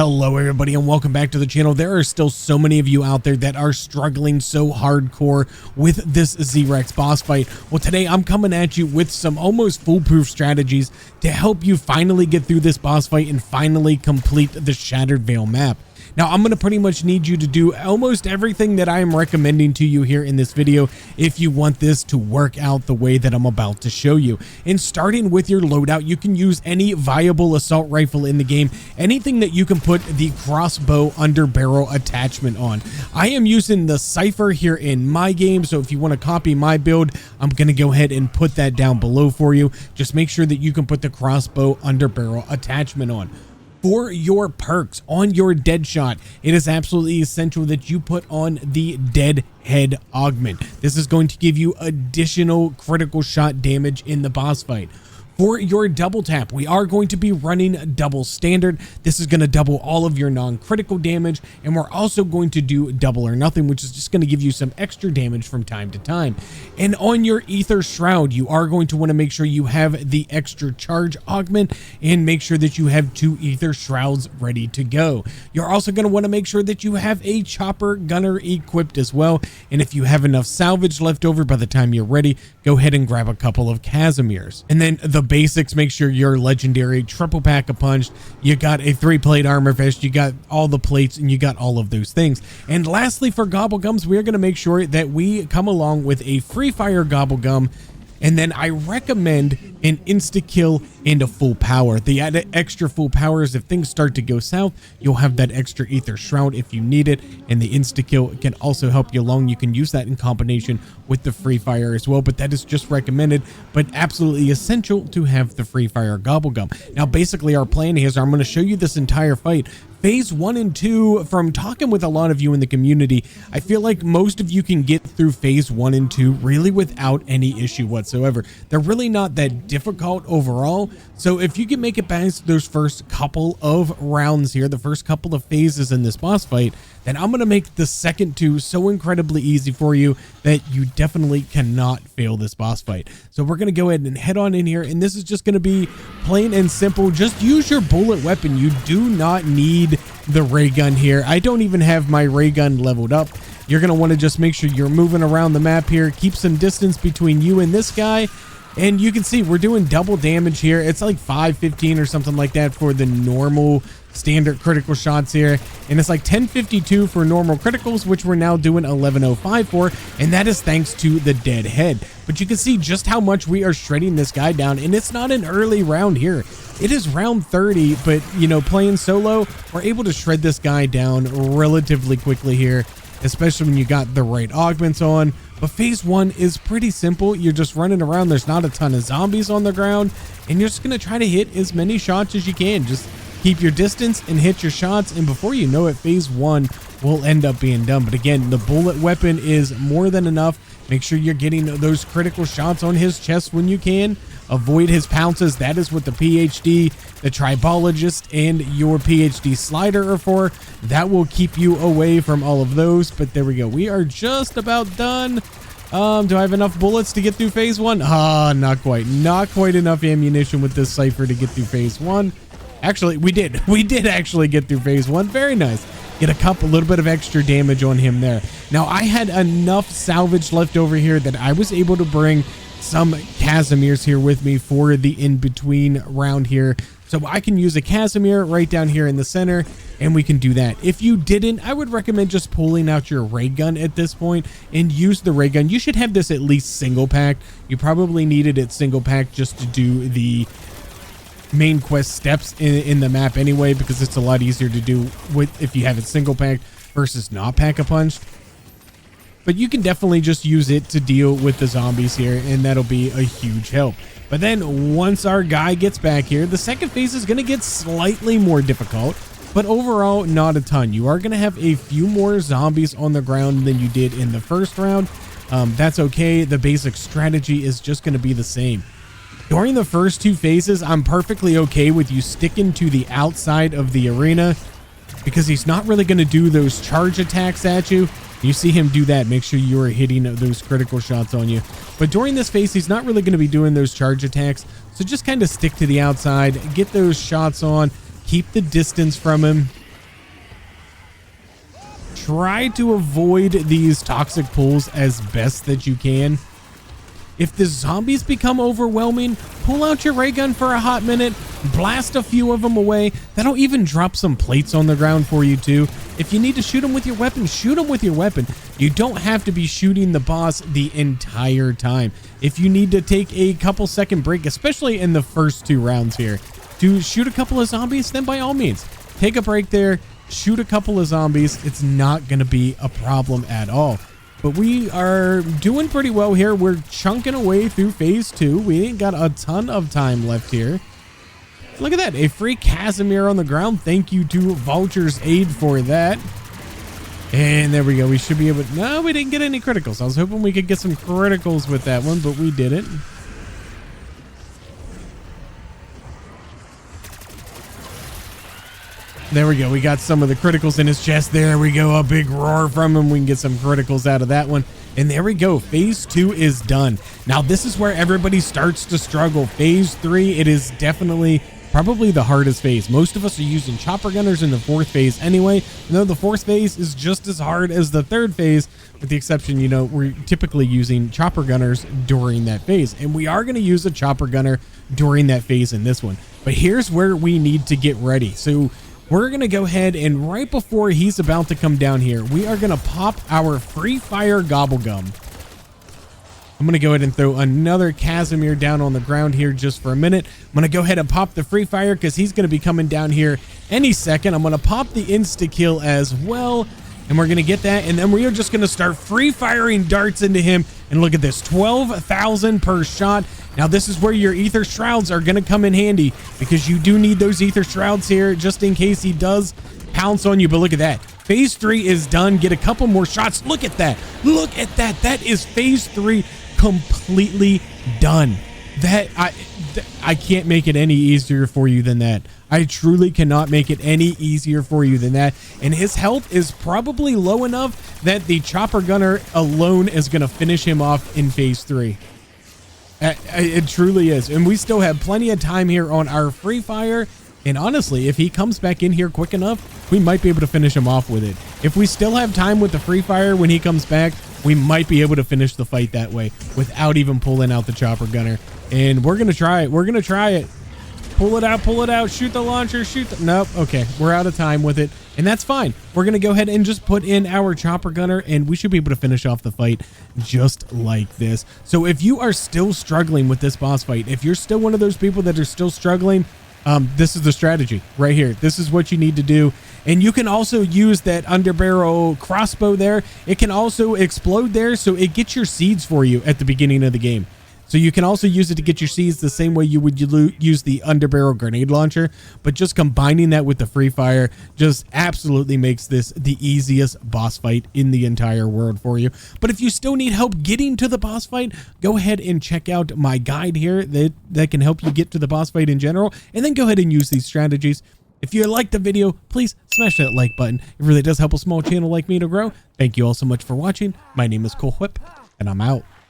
Hello everybody and welcome back to the channel. There are still so many of you out there that are struggling so hardcore with this Z-Rex boss fight. Well, today I'm coming at you with some almost foolproof strategies to help you finally get through this boss fight and finally complete the Shattered Veil map. Now, I'm going to pretty much need you to do almost everything that I am recommending to you here in this video if you want this to work out the way that I'm about to show you. And starting with your loadout, you can use any viable assault rifle in the game, anything that you can put the crossbow under barrel attachment on. I am using the Cypher here in my game, so if you want to copy my build, I'm going to go ahead and put that down below for you. Just make sure that you can put the crossbow under barrel attachment on. For your perks on your dead shot, it is absolutely essential that you put on the dead head augment. This is going to give you additional critical shot damage in the boss fight. For your double tap, we are going to be running double standard. This is going to double all of your non-critical damage, and we're also going to do double or nothing, which is just going to give you some extra damage from time to time. And on your ether shroud, you are going to want to make sure you have the extra charge augment and make sure that you have 2 ether shrouds ready to go. You're also going to want to make sure that you have a chopper gunner equipped as well. And if you have enough salvage left over by the time you're ready, go ahead and grab a couple of Casimirs. And then the basics, make sure you're legendary, triple pack a punch, you got a 3-plate armor vest, you got all the plates, and you got all of those things. And lastly, for Gobble Gums, we're going to make sure that we come along with a free fire Gobble Gum. And then I recommend an insta-kill and a full power. The extra full power is if things start to go south, you'll have that extra ether shroud if you need it. And the insta-kill can also help you along. You can use that in combination with the free fire as well, but that is just recommended, but absolutely essential to have the free fire Gobble Gum. Now, basically our plan here is I'm going to show you this entire fight. Phase 1 and 2, from talking with a lot of you in the community, I feel like most of you can get through phase 1 and 2 really without any issue whatsoever. They're really not that difficult overall. So if you can make it past those first couple of rounds here, the first couple of phases in this boss fight, then I'm going to make the second 2 so incredibly easy for you that you definitely cannot fail this boss fight. So we're going to go ahead and head on in here, and this is just going to be plain and simple. Just use your bullet weapon. You do not need the ray gun here. I don't even have my ray gun leveled up. You're going to want to just make sure you're moving around the map here. Keep some distance between you and this guy. And you can see we're doing double damage here. It's like 515 or something like that for the normal standard critical shots here. And it's like 1052 for normal criticals, which we're now doing 1105 for. And that is thanks to the dead head. But you can see just how much we are shredding this guy down. And it's not an early round here. It is round 30, but you know, playing solo, we're able to shred this guy down relatively quickly here, especially when you got the right augments on. But phase 1 is pretty simple. You're just running around. There's not a ton of zombies on the ground, and you're just going to try to hit as many shots as you can. Just keep your distance and hit your shots, and before you know it, phase 1 will end up being done. But again, the bullet weapon is more than enough. Make sure you're getting those critical shots on his chest when you can. Avoid his pounces. That is what the PhD, the tribologist, and your PhD slider are for. That will keep you away from all of those. But there we go. We are just about done. Do I have enough bullets to get through phase 1? Not quite. Not quite enough ammunition with this Cypher to get through phase 1. Actually, we did. We did actually get through phase 1. Very nice. Get a little bit of extra damage on him there. Now, I had enough salvage left over here that I was able to bring some Casimirs here with me for the in-between round here. So I can use a Casimir right down here in the center, and we can do that. If you didn't, I would recommend just pulling out your ray gun at this point and use the ray gun. You should have this at least single pack. You probably needed it single pack just to do the main quest steps in the map anyway, because it's a lot easier to do with if you have it single packed versus not pack a punch. But you can definitely just use it to deal with the zombies here, and that'll be a huge help. But then once our guy gets back here, the second phase is going to get slightly more difficult, but overall not a ton. You are going to have a few more zombies on the ground than you did in the first round. That's okay. The basic strategy is just going to be the same. During the first 2 phases, I'm perfectly okay with you sticking to the outside of the arena because he's not really going to do those charge attacks at you. You see him do that, make sure you are hitting those critical shots on you. But during this phase, he's not really going to be doing those charge attacks. So just kind of stick to the outside, get those shots on, keep the distance from him, try to avoid these toxic pools as best that you can. If the zombies become overwhelming, pull out your ray gun for a hot minute, blast a few of them away. That'll even drop some plates on the ground for you too. If you need to shoot them with your weapon, shoot them with your weapon. You don't have to be shooting the boss the entire time. If you need to take a couple second break, especially in the first 2 rounds here, to shoot a couple of zombies, then by all means, take a break there, shoot a couple of zombies. It's not going to be a problem at all. But we are doing pretty well here. We're chunking away through phase 2. We ain't got a ton of time left here. Look at that. A free Casimir on the ground. Thank you to Vulture's Aid for that. And there we go. We should be able to... No, we didn't get any criticals. I was hoping we could get some criticals with that one, but we didn't. There we go. We got some of the criticals in his chest. There we go. A big roar from him. We can get some criticals out of that one. And there we go. Phase 2 is done. Now, this is where everybody starts to struggle. Phase 3, it is definitely probably the hardest phase. Most of us are using chopper gunners in the 4th phase anyway. Though the 4th phase is just as hard as the 3rd phase, with the exception, you know, we're typically using chopper gunners during that phase. And we are going to use a chopper gunner during that phase in this one. But here's where we need to get ready. So we're going to go ahead and right before he's about to come down here, we are going to pop our free fire Gobble Gum. I'm going to go ahead and throw another Casimir down on the ground here just for a minute. I'm going to go ahead and pop the free fire because he's going to be coming down here any second. I'm going to pop the insta kill as well. And we're going to get that. And then we are just going to start free firing darts into him. And look at this, 12,000 per shot. Now, this is where your ether shrouds are going to come in handy because you do need those ether shrouds here just in case he does pounce on you. But look at that. Phase 3 is done. Get a couple more shots. Look at that. Look at that. That is phase 3 completely done. That I can't make it any easier for you than that. I truly cannot make it any easier for you than that. And his health is probably low enough that the chopper gunner alone is going to finish him off in phase 3. It truly is. And we still have plenty of time here on our free fire. And honestly, if he comes back in here quick enough, we might be able to finish him off with it. If we still have time with the free fire when he comes back, we might be able to finish the fight that way without even pulling out the chopper gunner. And we're going to try it. We're going to try it. Pull it out, shoot the launcher, nope, okay, we're out of time with it, and that's fine. We're gonna go ahead and just put in our chopper gunner, and we should be able to finish off the fight just like this. So if you are still struggling with this boss fight, if you're still one of those people that are still struggling, this is the strategy right here. This is what you need to do. And you can also use that underbarrel crossbow there. It can also explode there, so it gets your seeds for you at the beginning of the game. So you can also use it to get your seeds the same way you would use the underbarrel grenade launcher, but just combining that with the free fire just absolutely makes this the easiest boss fight in the entire world for you. But if you still need help getting to the boss fight, go ahead and check out my guide here that can help you get to the boss fight in general, and then go ahead and use these strategies. If you liked the video, please smash that like button. It really does help a small channel like me to grow. Thank you all so much for watching. My name is Cole Whip, and I'm out.